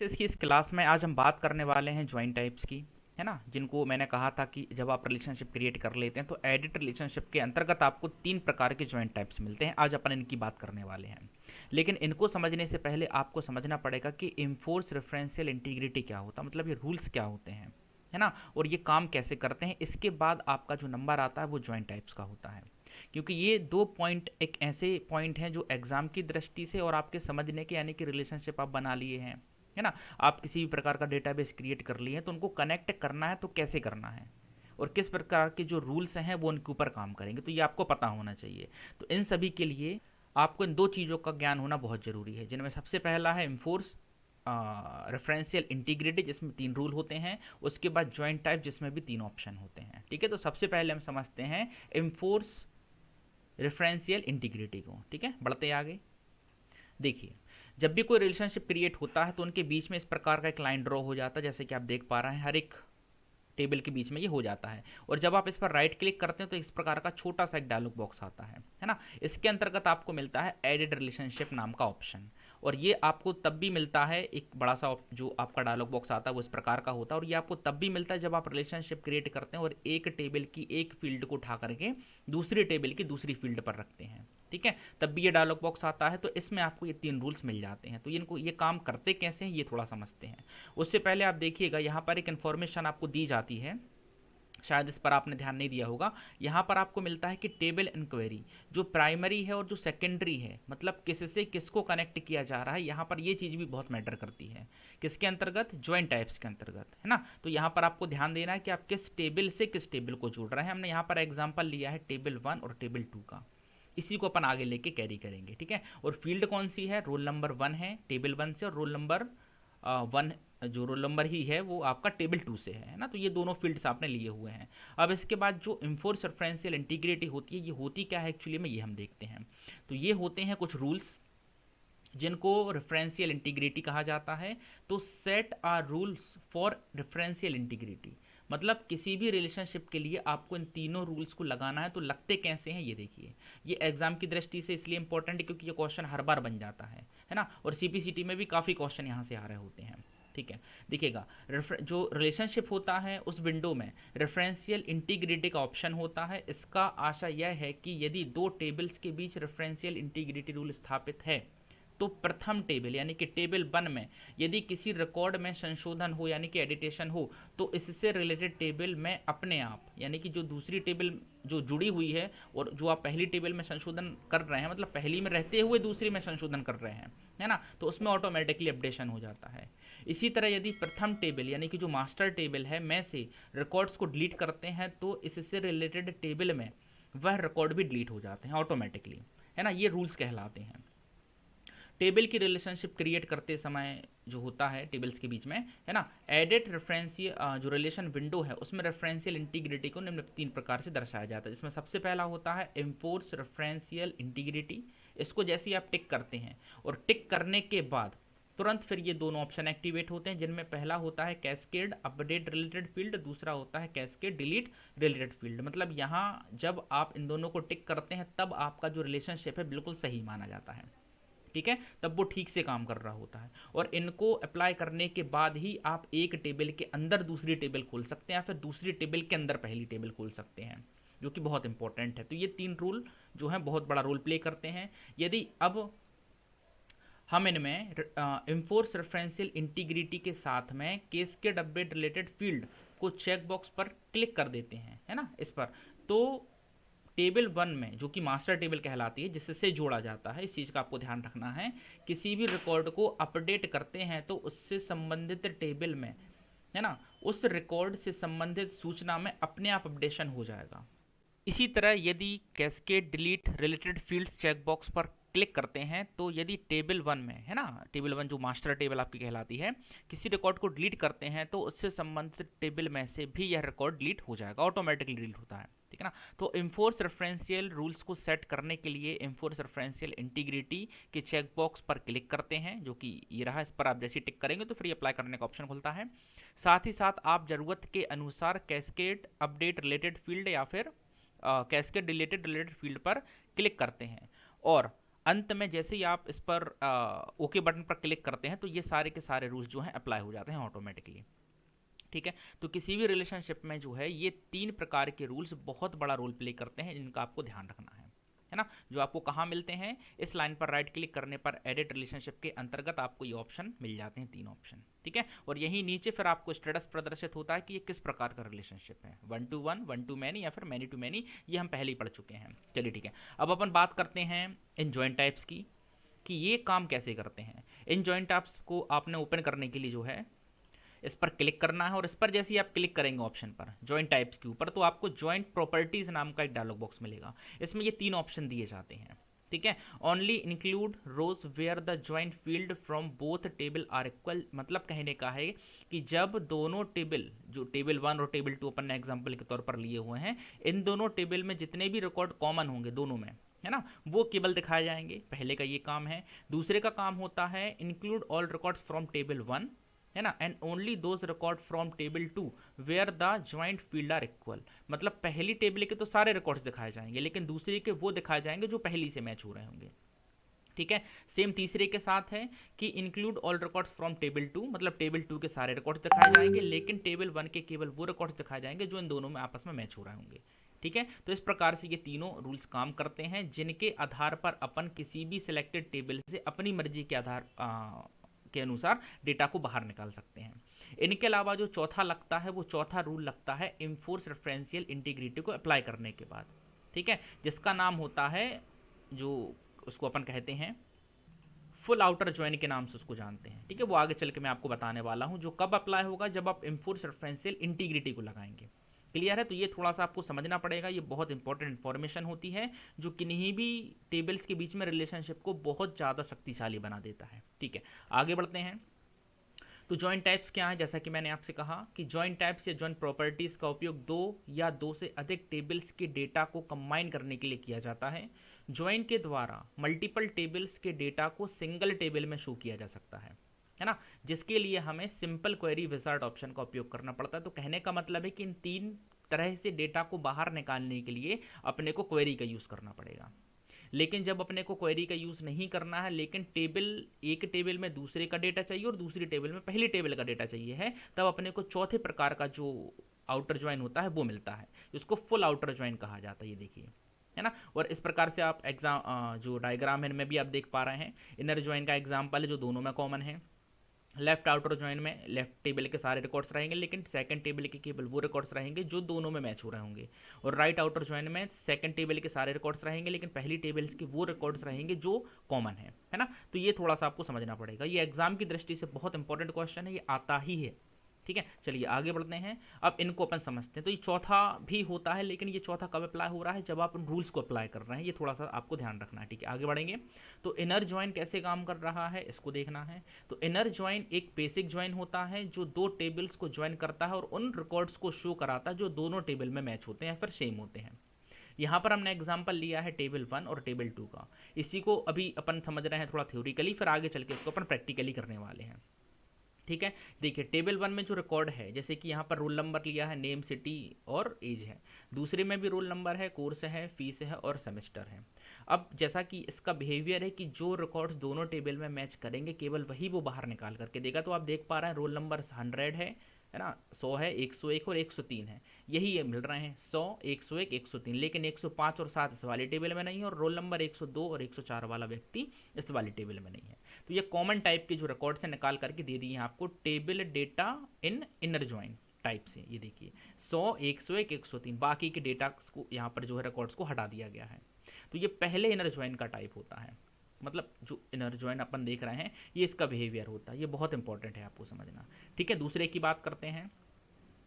इसकी इस क्लास में आज हम बात करने वाले हैं ज्वाइन टाइप्स की, है ना, जिनको मैंने कहा था कि जब आप रिलेशनशिप क्रिएट कर लेते हैं तो एडिट रिलेशनशिप के अंतर्गत आपको 3 प्रकार के ज्वाइन टाइप्स मिलते हैं। आज अपन इनकी बात करने वाले हैं, लेकिन इनको समझने से पहले आपको समझना पड़ेगा कि इन्फोर्स रेफरेंशियल इंटीग्रिटी क्या होता है, मतलब ये रूल्स क्या होते हैं, है ना, और ये काम कैसे करते हैं। इसके बाद आपका जो नंबर आता है वो ज्वाइन टाइप्स का होता है, क्योंकि ये 2 पॉइंट एक ऐसे पॉइंट हैं जो एग्जाम की दृष्टि से और आपके समझने के, यानी कि रिलेशनशिप आप बना लिए हैं, है ना, आप किसी भी प्रकार का डेटाबेस क्रिएट कर लिए हैं तो उनको कनेक्ट करना है तो कैसे करना है और किस प्रकार के जो रूल्स हैं वो उनके ऊपर काम करेंगे, तो ये आपको पता होना चाहिए। तो इन सभी के लिए आपको इन 2 चीज़ों का ज्ञान होना बहुत ज़रूरी है, जिनमें सबसे पहला है इन्फोर्स रेफरेंशियल इंटीग्रिटी, जिसमें 3 रूल होते हैं। उसके बाद ज्वाइंट टाइप, जिसमें भी 3 ऑप्शन होते हैं। ठीक है, तो सबसे पहले हम समझते हैं इन्फोर्स रेफरेंशियल इंटीग्रिटी को। ठीक है, बढ़ते आगे। देखिए, जब भी कोई रिलेशनशिप क्रिएट होता है तो उनके बीच में इस प्रकार का एक लाइन ड्रॉ हो जाता है, जैसे कि आप देख पा रहे हैं हर एक टेबल के बीच में ये हो जाता है। और जब आप इस पर राइट क्लिक करते हैं तो इस प्रकार का छोटा सा एक डायलॉग बॉक्स आता है ना। इसके अंतर्गत आपको मिलता है एडिट रिलेशनशिप नाम का ऑप्शन, और ये आपको तब भी मिलता है, एक बड़ा सा जो आपका डायलॉग बॉक्स आता है वो इस प्रकार का होता है, और ये आपको तब भी मिलता है जब आप रिलेशनशिप क्रिएट करते हैं और एक टेबल की एक फील्ड को उठा करके दूसरी टेबल की दूसरी फील्ड पर रखते हैं। ठीक है, तब भी ये डायलॉग बॉक्स आता है, तो इसमें आपको ये 3 रूल्स मिल जाते हैं। तो इनको ये काम करते कैसे हैं ये थोड़ा समझते हैं। उससे पहले आप देखिएगा, यहाँ पर एक इन्फॉर्मेशन आपको दी जाती है, शायद इस पर आपने ध्यान नहीं दिया होगा। यहाँ पर आपको मिलता है कि टेबल इंक्वायरी जो प्राइमरी है और जो सेकेंडरी है, मतलब किससे किसको कनेक्ट किया जा रहा है, यहाँ पर ये चीज़ भी बहुत मैटर करती है। किसके अंतर्गत? ज्वाइंट टाइप्स के अंतर्गत, है ना। तो यहाँ पर आपको ध्यान देना है कि आप किस टेबल से किस टेबल को जोड़ रहे हैं। हमने यहाँ पर एग्जाम्पल लिया है टेबल 1 और टेबल 2 का, इसी को अपन आगे लेके कैरी करेंगे। ठीक है, और फील्ड कौन सी है? रोल नंबर 1 है टेबल 1 से, और रोल नंबर 1 जो रोल नंबर ही है वो आपका टेबल 2 से है ना। तो ये दोनों फील्ड्स आपने लिए हुए हैं। अब इसके बाद जो इन्फोर्स रेफरेंशियल इंटीग्रिटी होती है, ये होती क्या है एक्चुअली में, ये हम देखते हैं। तो ये होते हैं कुछ रूल्स जिनको रेफरेंशियल इंटीग्रिटी कहा जाता है। तो set are rules for referential integrity, मतलब किसी भी रिलेशनशिप के लिए आपको इन 3 रूल्स को लगाना है। तो लगते कैसे हैं ये देखिए। ये एग्जाम की दृष्टि से इसलिए इंपॉर्टेंट है क्योंकि ये क्वेश्चन हर बार बन जाता है ना, और सीपीसीटी में भी काफ़ी क्वेश्चन यहाँ से आ रहे होते हैं। ठीक है, देखिएगा, जो रिलेशनशिप होता है उस विंडो में रेफरेंशियल इंटीग्रिटी का ऑप्शन होता है। इसका आशा यह है कि यदि 2 टेबल्स के बीच रेफरेंशियल इंटीग्रिटी रूल स्थापित है तो प्रथम टेबल यानी कि टेबल 1 में यदि किसी रिकॉर्ड में संशोधन हो यानी कि एडिटेशन हो, तो इससे रिलेटेड टेबल में अपने आप, यानी कि जो दूसरी टेबल जो जुड़ी हुई है और जो आप पहली टेबल में संशोधन कर रहे हैं, मतलब पहली में रहते हुए दूसरी में संशोधन कर रहे हैं, है ना, तो उसमें ऑटोमेटिकली अपडेशन हो जाता है। इसी तरह यदि प्रथम टेबल यानी कि जो मास्टर टेबल है में से रिकॉर्ड्स को डिलीट करते हैं तो इससे रिलेटेड टेबल में वह रिकॉर्ड भी डिलीट हो जाते हैं ऑटोमेटिकली, है ना। ये रूल्स कहलाते हैं। टेबल की रिलेशनशिप क्रिएट करते समय जो होता है टेबल्स के बीच में, है ना, एडिट रेफरेंशियल जो रिलेशन विंडो है उसमें रेफरेंशियल इंटीग्रिटी को निम्न 3 प्रकार से दर्शाया जाता है, जिसमें सबसे पहला होता है इन्फोर्स रेफरेंशियल इंटीग्रिटी। इसको जैसे ही आप टिक करते हैं और टिक करने के बाद तुरंत फिर ये दोनों ऑप्शन एक्टिवेट होते हैं, जिनमें पहला होता है कैस्केड अपडेट रिलेटेड फील्ड, दूसरा होता है कैस्केड डिलीट रिलेटेड फील्ड। मतलब यहाँ जब आप इन दोनों को टिक करते हैं तब आपका जो रिलेशनशिप है बिल्कुल सही माना जाता है। ठीक है, तब वो ठीक से काम कर रहा होता है, और इनको अप्लाई करने के बाद ही आप एक टेबल के अंदर दूसरी टेबल खोल सकते हैं या फिर दूसरी टेबल के अंदर पहली टेबल खोल सकते हैं, जो कि बहुत इंपॉर्टेंट है। तो ये 3 रूल जो है बहुत बड़ा रोल प्ले करते हैं। यदि अब हम इनमें इन्फोर्स रेफरेंशियल इंटीग्रिटी के साथ में केस्केड अपडेट रिलेटेड फील्ड को चेक बॉक्स पर क्लिक कर देते हैं, है ना, इस पर, तो टेबल 1 में जो कि मास्टर टेबल कहलाती है जिससे जोड़ा जाता है, इस चीज़ का आपको ध्यान रखना है। किसी भी रिकॉर्ड को अपडेट करते हैं तो उससे संबंधित टेबल में, है ना, उस रिकॉर्ड से संबंधित सूचना में अपने आप अपडेशन हो जाएगा। इसी तरह यदि cascade delete related fields checkbox पर क्लिक करते हैं तो यदि टेबल 1 में, है ना, टेबल 1 जो मास्टर टेबल आपकी कहलाती है, किसी रिकॉर्ड को डिलीट करते हैं तो उससे संबंधित टेबल में से भी यह रिकॉर्ड डिलीट हो जाएगा, ऑटोमेटिकली डिलीट होता है। ठीक है ना। तो इन्फोर्स रेफरेंशियल रूल्स को सेट करने के लिए इन्फोर्स रेफरेंशियल इंटीग्रिटी के चेकबॉक्स पर क्लिक करते हैं, जो कि ये रहा। इस पर आप जैसे टिक करेंगे तो फिर ये अप्लाई करने का ऑप्शन खुलता है। साथ ही साथ आप ज़रूरत के अनुसार कैस्केड अपडेट रिलेटेड फील्ड या फिर कैस्केड रिलेटेड फील्ड पर क्लिक करते हैं, और अंत में जैसे ही आप इस पर ओके बटन पर क्लिक करते हैं तो ये सारे के सारे रूल्स जो हैं अप्लाई हो जाते हैं ऑटोमेटिकली। ठीक है, तो किसी भी रिलेशनशिप में जो है ये तीन प्रकार के रूल्स बहुत बड़ा रोल प्ले करते हैं, जिनका आपको ध्यान रखना है ना। जो आपको कहाँ मिलते हैं, इस लाइन पर राइट क्लिक करने पर एडिट रिलेशनशिप के अंतर्गत आपको ये ऑप्शन मिल जाते हैं, तीन ऑप्शन। ठीक है, और यही नीचे फिर आपको स्टेटस प्रदर्शित होता है कि ये किस प्रकार का रिलेशनशिप है, 1 to 1, 1 to मैनी या फिर मैनी टू मैनी, ये हम पहले ही पढ़ चुके हैं। चलिए ठीक है, अब अपन बात करते हैं इन जॉइंट टाइप्स की कि ये काम कैसे करते हैं। इन जॉइंट टाइप्स को आपने ओपन करने के लिए जो है इस पर क्लिक करना है, और इस पर जैसे ही आप क्लिक करेंगे ऑप्शन पर जॉइंट टाइप्स के ऊपर, तो आपको जॉइंट प्रॉपर्टीज नाम का एक डायलॉग बॉक्स मिलेगा। इसमें ये तीन ऑप्शन दिए जाते हैं। ठीक है, only include rows where the joint field from both table are equal, मतलब कहने का है कि जब दोनों टेबल, जो टेबल 1 और टेबल 2 अपन ने एग्जाम्पल के तौर पर लिए हुए हैं, इन दोनों टेबल में जितने भी रिकॉर्ड कॉमन होंगे दोनों में, है ना, वो केवल दिखाए जाएंगे। पहले का ये काम है। दूसरे का काम होता है include all records from table 1, है ना, and only those record from table 2 where the joint field are equal, मतलब पहली टेबल के तो सारे रिकॉर्ड्स दिखाए जाएंगे, लेकिन दूसरे के वो दिखाए जाएंगे जो पहली से मैच हो रहे होंगे। ठीक है, सेम तीसरे के साथ है कि include all records from table 2, मतलब टेबल 2 के सारे रिकॉर्ड्स दिखाए जाएंगे, लेकिन टेबल 1 के केवल वो रिकॉर्ड्स दिखाए जाएंगे जो इन दोनों में आपस में मैच हो रहे होंगे। ठीक है, तो इस प्रकार से ये तीनों रूल्स काम करते हैं, जिनके आधार पर अपन किसी भी सिलेक्टेड टेबल से अपनी मर्जी के आधार के अनुसार डेटा को बाहर निकाल सकते हैं। इनके अलावा जो चौथा लगता है, वो चौथा रूल लगता है इन्फोर्स रेफरेंशियल इंटीग्रिटी को अप्लाई करने के बाद। ठीक है, जिसका नाम होता है, जो उसको अपन कहते हैं फुल आउटर ज्वाइन के नाम से उसको जानते हैं। ठीक है, वो आगे चल के मैं आपको बताने वाला हूं, जो कब अप्लाई होगा, जब आप इन्फोर्स रेफरेंशियल इंटीग्रिटी को लगाएंगे। क्लियर है, तो ये थोड़ा सा आपको समझना पड़ेगा, ये बहुत इंपॉर्टेंट इन्फॉर्मेशन होती है जो किन्हीं भी टेबल्स के बीच में रिलेशनशिप को बहुत ज़्यादा शक्तिशाली बना देता है। ठीक है, आगे बढ़ते हैं। तो जॉइंट टाइप्स क्या है, जैसा कि मैंने आपसे कहा कि जॉइंट टाइप्स या जॉइंट प्रॉपर्टीज का उपयोग दो या दो से अधिक टेबल्स के डेटा को कंबाइन करने के लिए किया जाता है। जॉइंट के द्वारा मल्टीपल टेबल्स के डेटा को सिंगल टेबल में शो किया जा सकता है ना, जिसके लिए हमें सिंपल क्वेरी विजार्ड ऑप्शन का उपयोग करना पड़ता है। तो कहने का मतलब है कि इन तीन तरह से डेटा को बाहर निकालने के लिए अपने को क्वेरी का यूज़ करना पड़ेगा। लेकिन जब अपने को क्वेरी का यूज़ नहीं करना है, लेकिन एक टेबल में दूसरे का डेटा चाहिए और दूसरी टेबल में पहली टेबल का डेटा चाहिए है, तब अपने को चौथे प्रकार का जो आउटर ज्वाइन होता है वो मिलता है, जिसको फुल आउटर ज्वाइन कहा जाता है। ये देखिए, है ना, और इस प्रकार से आप जो डायग्राम है इनमें भी आप देख पा रहे हैं, इनर ज्वाइन का एग्जाम्पल है जो दोनों में कॉमन है। लेफ्ट आउटर ज्वाइन में लेफ्ट टेबल के सारे रिकॉर्ड्स रहेंगे, लेकिन सेकंड टेबल के केवल वो रिकॉर्ड्स रहेंगे जो दोनों में मैच हो रहे होंगे। और राइट आउटर ज्वाइन में सेकंड टेबल के सारे रिकॉर्ड्स रहेंगे, लेकिन पहली टेबल्स के वो रिकॉर्ड्स रहेंगे जो कॉमन है ना। तो ये थोड़ा सा आपको समझना पड़ेगा, ये एग्जाम की दृष्टि से बहुत इंपॉर्टेंट क्वेश्चन है, ये आता ही है। ठीक है, चलिए आगे बढ़ते हैं। अब इनको अपन समझते हैं। तो ये चौथा भी होता है, लेकिन ये चौथा कब अप्लाई हो रहा है, जब आप उन रूल्स को अप्लाई कर रहे हैं, ये थोड़ा सा आपको ध्यान रखना है। ठीक है, आगे बढ़ेंगे। तो इनर ज्वाइन कैसे काम कर रहा है, इसको देखना है। तो इनर ज्वाइन एक बेसिक ज्वाइन होता है जो दो टेबल्स को ज्वाइन करता है और उन रिकॉर्ड्स को शो कराता है जो दोनों टेबल में मैच होते हैं या फिर सेम होते हैं। यहाँ पर हमने एग्जाम्पल लिया है टेबल 1 और टेबल 2 का। इसी को अभी अपन समझ रहे हैं थोड़ा थ्योरिकली, फिर आगे चल के इसको अपन प्रैक्टिकली करने वाले हैं। ठीक है, देखिए टेबल 1 में जो रिकॉर्ड है, जैसे कि यहाँ पर रोल नंबर लिया है, नेम, सिटी और एज है। दूसरे में भी रोल नंबर है, कोर्स है, फीस है और सेमेस्टर है। अब जैसा कि इसका बिहेवियर है कि जो रिकॉर्ड्स दोनों टेबल में मैच करेंगे केवल वही वो बाहर निकाल करके देगा। तो आप देख पा रहे हैं रोल नंबर 100 है ना, 100 है, 101 और 103 है, यही ये मिल रहे हैं 100, 101, 103, लेकिन 105 और 7 इस वाली टेबल में नहीं है, और रोल नंबर 102 और 104 वाला व्यक्ति इस वाली टेबल में नहीं है। तो ये कॉमन टाइप के जो रिकॉर्ड्स हैं निकाल करके दे दिए हैं आपको टेबल डेटा इन इनर ज्वाइन टाइप से। ये देखिए 100, 101, 103, बाकी के डेटा को यहाँ पर जो है रिकॉर्ड्स को हटा दिया गया है। तो ये पहले इनर ज्वाइन का टाइप होता है, मतलब जो इनर ज्वाइन अपन देख रहे हैं ये इसका बिहेवियर होता है, ये बहुत इंपॉर्टेंट है आपको समझना। ठीक है, दूसरे की बात करते हैं।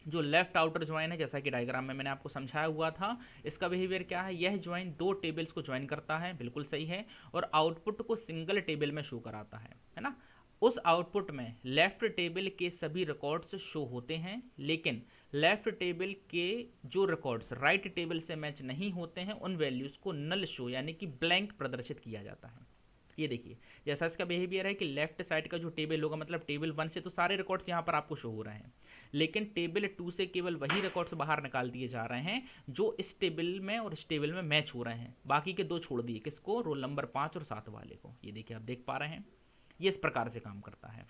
जो लेफ्ट आउटर ज्वाइन है, जैसा कि डायग्राम में मैंने आपको समझाया हुआ था, इसका बिहेवियर क्या है, यह ज्वाइन दो टेबल्स को ज्वाइन करता है, बिल्कुल सही है, और आउटपुट को सिंगल टेबल में शो कराता है ना। उस आउटपुट में लेफ्ट टेबल के सभी रिकॉर्ड्स शो होते हैं, लेकिन लेफ्ट टेबल के जो रिकॉर्ड्स राइट टेबल से मैच नहीं होते हैं उन वैल्यूज़ को नल शो यानी कि ब्लैंक प्रदर्शित किया जाता है। ये देखिए जैसा इसका बिहेवियर है कि लेफ्ट साइड का जो टेबल होगा, मतलब टेबल 1 से तो सारे रिकॉर्ड्स यहाँ पर आपको शो हो रहे हैं, लेकिन टेबल 2 से केवल वही रिकॉर्ड्स बाहर निकाल दिए जा रहे हैं जो इस टेबल में और इस टेबल में मैच हो रहे हैं, बाकी के 2 छोड़ दिए। किसको? रोल नंबर 5 और 7 वाले को। ये देखिए आप देख पा रहे हैं, ये इस प्रकार से काम करता है।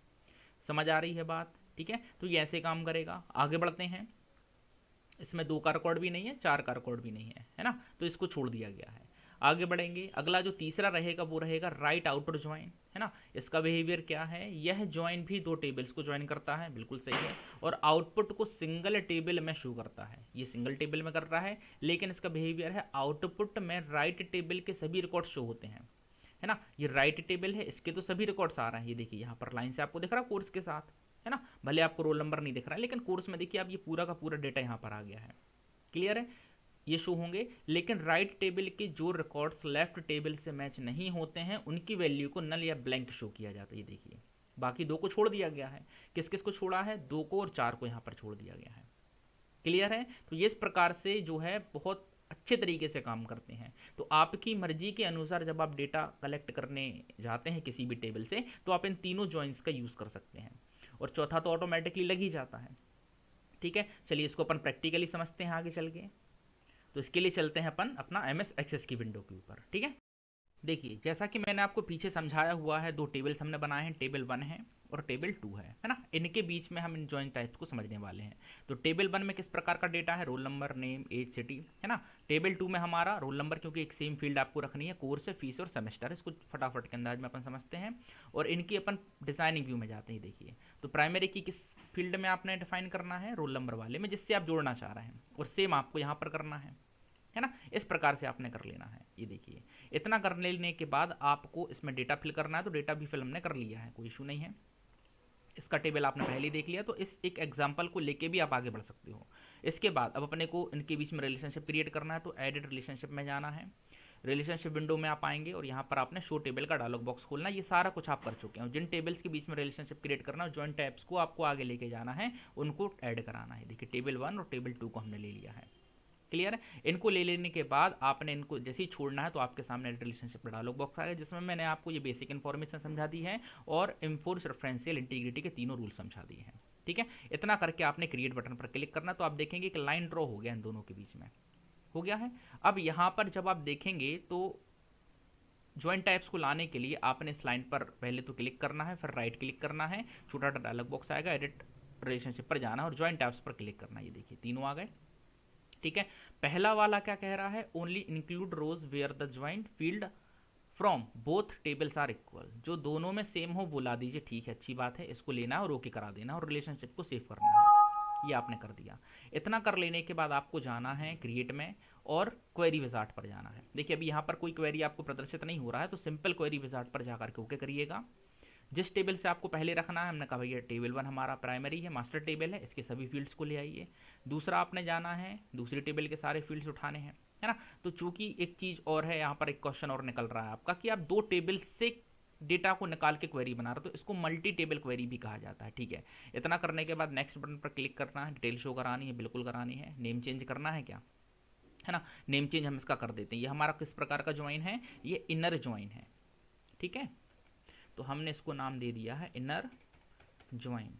समझ आ रही है बात? ठीक है, तो ये ऐसे काम करेगा। आगे बढ़ते हैं। इसमें 2 का रिकॉर्ड भी नहीं है, 4 का रिकॉर्ड भी नहीं है ना, तो इसको छोड़ दिया गया है। आगे बढ़ेंगे, अगला जो तीसरा रहेगा वो रहेगा राइट आउटर ज्वाइन, है ना। इसका बिहेवियर क्या है? यह ज्वाइन भी 2 टेबल्स को ज्वाइन करता है, बिल्कुल सही है, और आउटपुट को सिंगल टेबल में शो करता है। ये सिंगल टेबल में कर रहा है, लेकिन इसका बिहेवियर है आउटपुट में राइट टेबल के सभी रिकॉर्ड शो होते हैं, है ना। ये राइट टेबल है, इसके तो सभी रिकॉर्ड्स आ रहे हैं। ये देखिए यहाँ पर लाइन से आपको दिख रहा है कोर्स के साथ, है ना। भले आपको रोल नंबर नहीं दिख रहा है, लेकिन कोर्स में देखिए आप ये पूरा का पूरा डेटा यहाँ पर आ गया है। क्लियर है? ये शो होंगे, लेकिन राइट टेबल के जो रिकॉर्ड्स लेफ्ट टेबल से मैच नहीं होते हैं उनकी वैल्यू को नल या ब्लैंक शो किया जाता है। ये देखिए बाकी 2 को छोड़ दिया गया है। किस किस को छोड़ा है? 2 को और 4 को यहाँ पर छोड़ दिया गया है। क्लियर है? तो ये इस प्रकार से जो है बहुत अच्छे तरीके से काम करते हैं। तो आपकी मर्जी के अनुसार जब आप डेटा कलेक्ट करने जाते हैं किसी भी टेबल से, तो आप इन तीनों जॉइंट्स का यूज़ कर सकते हैं, और चौथा तो ऑटोमेटिकली लग ही जाता है। ठीक है, चलिए इसको अपन प्रैक्टिकली समझते हैं आगे चल के। तो इसके लिए चलते हैं अपन अपना एमएस एक्सेस की विंडो के ऊपर। ठीक है, देखिए जैसा कि मैंने आपको पीछे समझाया हुआ है, 2 टेबल्स हमने बनाए हैं, टेबल 1 है और टेबल 2 है ना। इनके बीच में हम इन जॉइंट टाइप्स को समझने वाले हैं। तो टेबल 1 में किस प्रकार का डेटा है? Roll number, name, age, city, है ना। टेबल 2 में हमारा रोल नंबर, क्योंकि एक सेम फील्ड आपको रखनी है, कोर्स है, फीस और सेमेस्टर। इसको फटाफट के अंदाज में अपन समझते हैं, और इनकी अपन डिजाइनिंग व्यू में जाते हैं। देखिए, तो प्राइमरी की किस फील्ड में आपने डिफाइन करना है? रोल नंबर वाले में, जिससे आप जोड़ना चाह रहे हैं, और सेम आपको यहाँ पर करना है ना। इस प्रकार से आपने कर लेना है। ये देखिए, इतना कर लेने के बाद आपको इसमें डेटा फिल करना है, तो डेटा भी फिल हमने कर लिया है, कोई इशू नहीं है। इसका टेबल आपने पहले ही देख लिया, तो इस एक एग्जांपल को लेके भी आप आगे बढ़ सकते हो। इसके बाद अब अपने को इनके बीच में रिलेशनशिप क्रिएट करना है, तो एडिट रिलेशनशिप में जाना है। रिलेशनशिप विंडो में आप आएंगे और यहाँ पर आपने शो टेबल का डायलॉग बॉक्स खोलना है। ये सारा कुछ आप कर चुके हैं। जिन टेबल्स के बीच में रिलेशनशिप क्रिएट करना है, जॉइंट टैब्स को आपको आगे लेके जाना है, उनको ऐड कराना है। देखिए, टेबल 1 और टेबल 2 को हमने ले लिया है। क्लियर है? इनको ले लेने के बाद आपने इनको जैसे ही छोड़ना है, तो आपके सामने रिलेशनशिप डायलॉग बॉक्स आएगा, जिसमें मैंने आपको ये बेसिक इन्फॉर्मेशन समझा दी है और इन्फोर्स रेफरेंशियल इंटीग्रिटी के तीनों रूल समझा दिए हैं। ठीक है, इतना करके आपने क्रिएट बटन पर क्लिक करना, तो आप देखेंगे कि लाइन ड्रॉ हो गया इन दोनों के बीच में, हो गया है। अब यहाँ पर जब आप देखेंगे तो ज्वाइंट टाइप्स को लाने के लिए आपने इस लाइन पर पहले तो क्लिक करना है, फिर राइट क्लिक करना है, छोटा डायलॉग बॉक्स आएगा, एडिट रिलेशनशिप पर जाना है और ज्वाइंट टाइप्स पर क्लिक करना है। ये देखिए तीनों आ गए। ठीक है, पहला वाला क्या कह रहा है? Only include rows where the joint field from both tables are equal. जो दोनों में सेम हो वो ला दीजिए। ठीक है, अच्छी बात है, इसको लेना है और ओके करा देना और रिलेशनशिप को सेव करना है। ये आपने कर दिया। इतना कर लेने के बाद आपको जाना है क्रिएट में और क्वेरी विजार्ड पर जाना है। देखिए अभी यहाँ पर कोई क्वेरी आपको प्रदर्शित नहीं हो रहा है, तो सिंपल क्वेरी विजार्ड पर जाकर के ओके करिएगा। जिस टेबल से आपको पहले रखना है, हमने कहा भैया टेबल 1 हमारा प्राइमरी है, मास्टर टेबल है, इसके सभी फील्ड्स को ले आइए। दूसरा आपने जाना है दूसरी टेबल के सारे फील्ड्स उठाने हैं, है ना। तो चूंकि एक चीज़ और है, यहाँ पर एक क्वेश्चन और निकल रहा है आपका कि आप 2 टेबल से डेटा को निकाल के क्वेरी बना रहे हो, तो इसको मल्टी टेबल क्वेरी भी कहा जाता है। ठीक है, इतना करने के बाद नेक्स्ट बटन पर क्लिक करना है। डिटेल शो करानी है, बिल्कुल करानी है। नेम चेंज करना है क्या, है ना। नेम चेंज हम इसका कर देते हैं। ये हमारा किस प्रकार का ज्वाइन है? ये इनर ज्वाइन है। ठीक है, तो हमने इसको नाम दे दिया है इनर ज्वाइन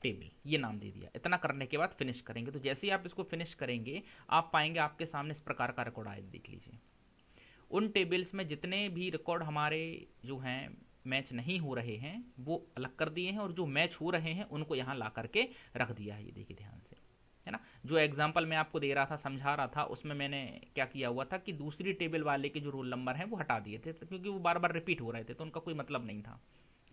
टेबल, ये नाम दे दिया। इतना करने के बाद फिनिश करेंगे। तो जैसे ही आप इसको फिनिश करेंगे, आप पाएंगे आपके सामने इस प्रकार का रिकॉर्ड आया। देख लीजिए, उन टेबल्स में जितने भी रिकॉर्ड हमारे जो हैं मैच नहीं हो रहे हैं वो अलग कर दिए हैं, और जो मैच हो रहे हैं उनको यहाँ ला करके रख दिया है। ये देखिए ध्यान से, है ना। जो एग्जाम्पल मैं आपको दे रहा था, समझा रहा था, उसमें मैंने क्या किया हुआ था कि दूसरी टेबल वाले के जो रोल नंबर हैं वो हटा दिए थे, क्योंकि वो बार बार रिपीट हो रहे थे, तो उनका कोई मतलब नहीं था।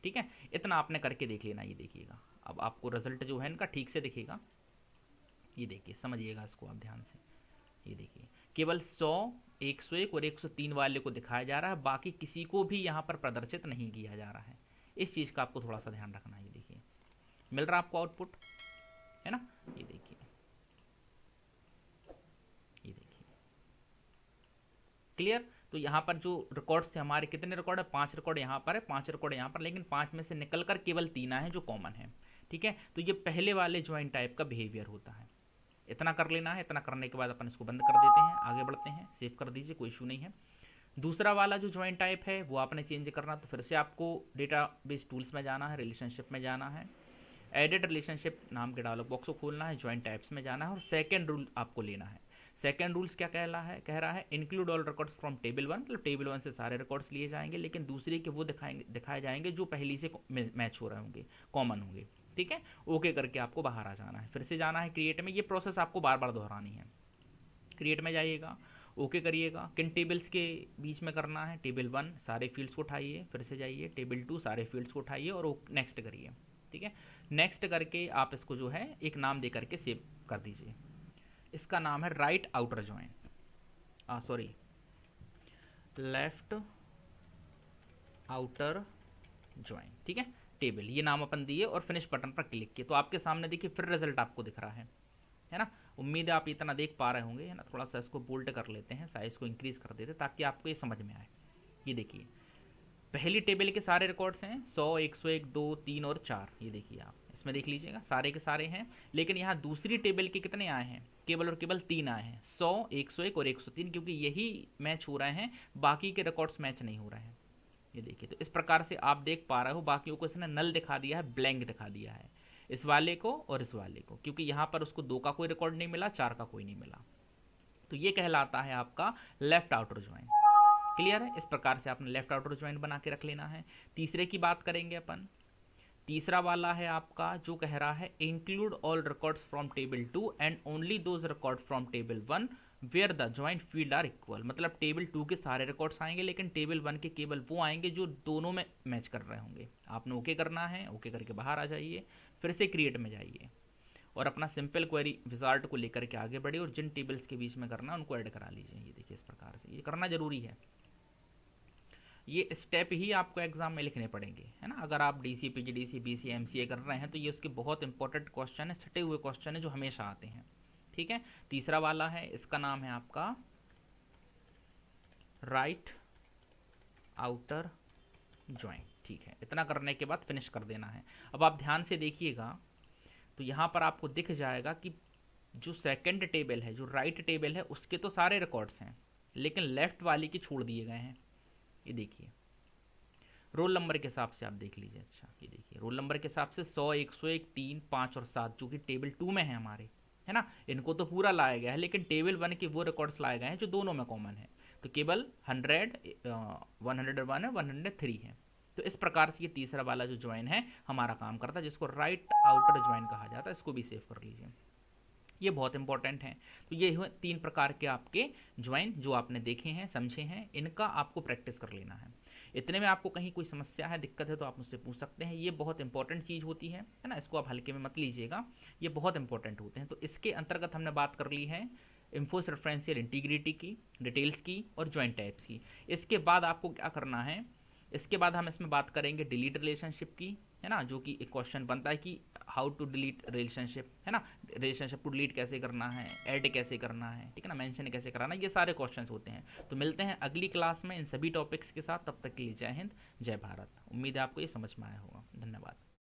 ठीक है, इतना आपने करके देख लेना। ये देखिएगा, अब आपको रिजल्ट जो है इनका ठीक से दिखेगा। ये देखिए, समझिएगा इसको आप ध्यान से। ये देखिए, केवल 100, 101 और 103 वाले को दिखाया जा रहा है, बाकी किसी को भी यहाँ पर प्रदर्शित नहीं किया जा रहा है। इस चीज़ का आपको थोड़ा सा ध्यान रखना है। ये देखिए, मिल रहा है आपको आउटपुट, है ना। ये देखिए, ये देखिए, क्लियर। तो यहाँ पर जो रिकॉर्ड्स थे हमारे, कितने रिकॉर्ड है? 5 रिकॉर्ड यहाँ पर है, 5 रिकॉर्ड यहाँ पर, लेकिन 5 में से निकल कर केवल 3 आए हैं जो कॉमन है। ठीक है, तो ये पहले वाले ज्वाइन टाइप का बिहेवियर होता है। इतना कर लेना है। इतना करने के बाद अपन इसको बंद कर देते हैं, आगे बढ़ते हैं। सेव कर दीजिए, कोई इशू नहीं है। दूसरा वाला जो ज्वाइन टाइप है वो आपने चेंज करना, तो फिर से आपको डेटाबेस टूल्स में जाना है, रिलेशनशिप में जाना है। एडिट रिलेशनशिप नाम के डायलॉग बॉक्स को खोलना है, ज्वाइन टाइप्स में जाना है और सेकंड रूल आपको लेना है। सेकंड रूल्स क्या कह रहा है include all records from table 1, मतलब टेबल 1 से सारे रिकॉर्ड्स लिए जाएंगे, लेकिन दूसरे के वो दिखाए जाएंगे जो पहली से मैच हो रहे होंगे, कॉमन होंगे। ठीक है, ओके करके आपको बाहर आ जाना है, फिर से जाना है क्रिएट में। ये प्रोसेस आपको बार बार दोहरानी है। क्रिएट में जाइएगा, ओके करिएगा। किन टेबल्स के बीच में करना है, टेबल 1 सारे फील्ड्स को उठाइए, फिर से जाइए टेबल 2 सारे फील्ड्स को उठाइए और नेक्स्ट करिए। ठीक है, नेक्स्ट करके आप इसको जो है एक नाम दे करके सेव कर दीजिए। इसका नाम है right outer join, sorry left outer join. ठीक है, टेबल ये नाम अपन दिए और फिनिश बटन पर क्लिक किए तो आपके सामने देखिए फिर रिजल्ट आपको दिख रहा है ना। उम्मीद है आप इतना देख पा रहे होंगे, है ना। थोड़ा सा इसको बोल्ड कर लेते हैं, साइज को इंक्रीज कर देते हैं ताकि आपको ये समझ में आए। ये देखिए पहली टेबल के सारे रिकॉर्ड्स हैं 100, 101, 2, 3 और 4। ये देखिए आप इसमें देख लीजिएगा सारे के सारे हैं, लेकिन यहाँ दूसरी टेबल के कितने आए हैं, केवल और केवल 3 आए हैं, 100, 101 और 103, क्योंकि यही मैच हो रहे हैं, बाकी के रिकॉर्ड्स मैच नहीं हो रहे हैं। ये देखिए, तो इस प्रकार से आप देख पा रहे हो बाकियों को इसने नल दिखा दिया है, ब्लैंक दिखा दिया है, इस वाले को और इस वाले को, क्योंकि यहाँ पर उसको 2 का कोई रिकॉर्ड नहीं मिला, 4 का कोई नहीं मिला। तो ये कहलाता है आपका लेफ्ट आउटर ज्वाइन। क्लियर है, इस प्रकार से आपने लेफ्ट आउटर ज्वाइन बना के रख लेना है। तीसरे की बात करेंगे अपन। तीसरा वाला है आपका जो कह रहा है include all records from table 2 and only those record from table 1 where the joint field are equal, मतलब टेबल 2 के सारे रिकॉर्ड्स आएंगे लेकिन टेबल 1 के केवल वो आएंगे जो दोनों में मैच कर रहे होंगे। आपने ओके करना है, ओके करके बाहर आ जाइए, फिर से क्रिएट में जाइए और अपना सिंपल क्वेरी विजार्ड को लेकर के आगे बढ़े और जिन टेबल्स के बीच में करना है उनको ऐड करा लीजिए। ये देखिए इस प्रकार से ये करना जरूरी है, ये स्टेप ही आपको एग्जाम में लिखने पड़ेंगे, है ना। अगर आप डीसी, पीजीडीसी, बीसी, एमसीए कर रहे हैं तो ये उसके बहुत इंपॉर्टेंट क्वेश्चन है, छटे हुए क्वेश्चन है जो हमेशा आते हैं। ठीक है, तीसरा वाला है, इसका नाम है आपका राइट आउटर ज्वाइन। ठीक है, इतना करने के बाद फिनिश कर देना है। अब आप ध्यान से देखिएगा तो यहाँ पर आपको दिख जाएगा कि जो सेकंड टेबल है, जो राइट टेबल है, उसके तो सारे रिकॉर्ड्स हैं लेकिन लेफ्ट वाली के छोड़ दिए गए हैं। ये देखिए रोल नंबर के हिसाब से आप देख लीजिए। अच्छा ये देखिए रोल नंबर के हिसाब से 100, 101, 3, 5 और 7 जो कि टेबल 2 में है हमारे, है ना, इनको तो पूरा लाया गया है, लेकिन टेबल 1 के वो रिकॉर्ड्स लाए गए हैं जो दोनों में कॉमन है। तो केवल 100, 101 है, 103 है। तो इस प्रकार से ये तीसरा वाला जो ज्वाइन है हमारा काम करता है, जिसको राइट आउटर ज्वाइन कहा जाता है। इसको भी सेव कर लीजिए, ये बहुत इंपॉर्टेंट है। तो ये हुए 3 प्रकार के आपके ज्वाइन जो आपने देखे हैं, समझे हैं, इनका आपको प्रैक्टिस कर लेना है। इतने में आपको कहीं कोई समस्या है, दिक्कत है तो आप मुझसे पूछ सकते हैं। ये बहुत इंपॉर्टेंट चीज़ होती है ना, इसको आप हल्के में मत लीजिएगा, ये बहुत इंपॉर्टेंट होते हैं। तो इसके अंतर्गत हमने बात कर ली है इन्फोस रेफरेंशियल इंटीग्रिटी की, डिटेल्स की और ज्वाइन टाइप्स की। इसके बाद आपको क्या करना है, इसके बाद हम इसमें बात करेंगे डिलीट रिलेशनशिप की, है ना, जो कि एक क्वेश्चन बनता है कि हाउ टू डिलीट रिलेशनशिप, है ना, रिलेशनशिप को डिलीट कैसे करना है, ऐड कैसे करना है, ठीक है ना, मेंशन कैसे कराना, ये सारे क्वेश्चंस होते हैं। तो मिलते हैं अगली क्लास में इन सभी टॉपिक्स के साथ, तब तक के लिए जय हिंद, जय भारत। उम्मीद है आपको ये समझ में आया होगा। धन्यवाद।